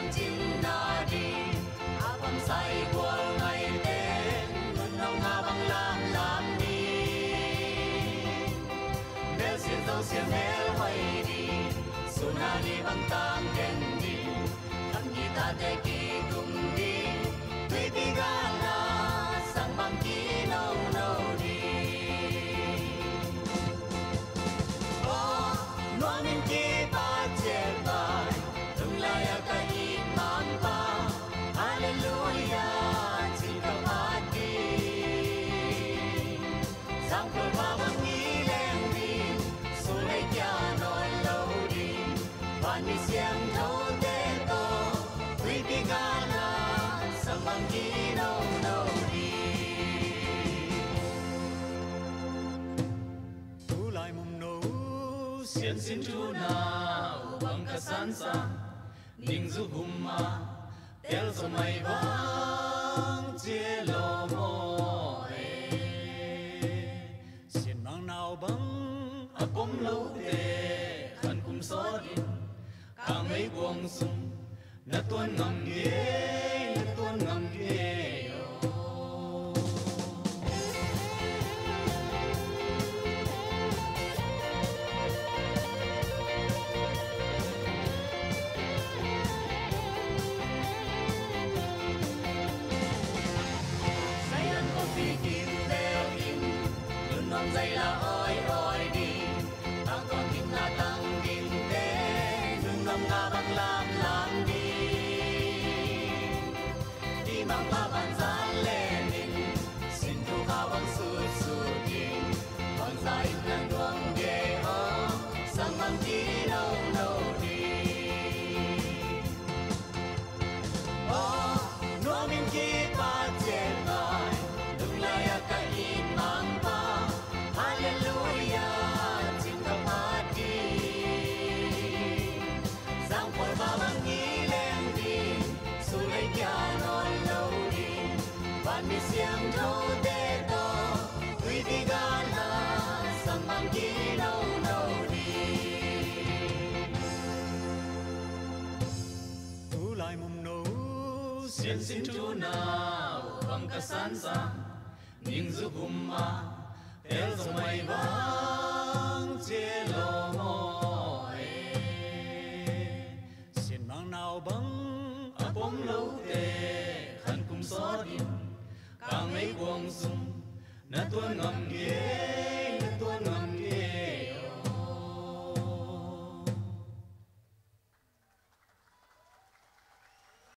bằng chim na đi áp bằng say của ngày đến luôn nâu nga bằng làm đi nếu xin dâu xiêm nếu hay đi suna đi bằng tang đến đi thằng đi ta để kỳ cùng đi tuy đi gana sang bằng kỳ nâu nâu đi Noa min ki pa che bai tung la ya ka i man pa hallelujah chi ka pa di sang ko ba bang ni leng di su lai kya noi lo di van ni siam tho te to wi pi ga na sang bang ki no no di tu lai mum no Sian sin tu na ubang kasansa ning zu humma tel zo mai bang che lo mo Sian mang nao bang apom lo te khan kum so din ka mai buông sum na tuan ngam ye dây là ôi ôi đi tăng con tim na tăng kinh tế đừng ngâm nga bằng làm đi đi mang ba bàn gian lên mình xin thu cao bằng su đi còn dài ngang đường ghê ơ sang bằng tí nâu nâu đi nua mình kia ba trên bài đừng lại cái in mang ba Hallelujah, cinta mati. Sang pol babang ileng di, sulay kya non lâu đi. Van mi siang thâu te to, quy ti gana, sang mang ki nâu nâu đi. Tu lai mum no, sian sin tu na, bang kasansa, ning zu humma. El zo mai bang che lo mo Sian mang nao bang apom lo te khan kum so din kang mai buông sum na tuan ngam ye na tuan ngam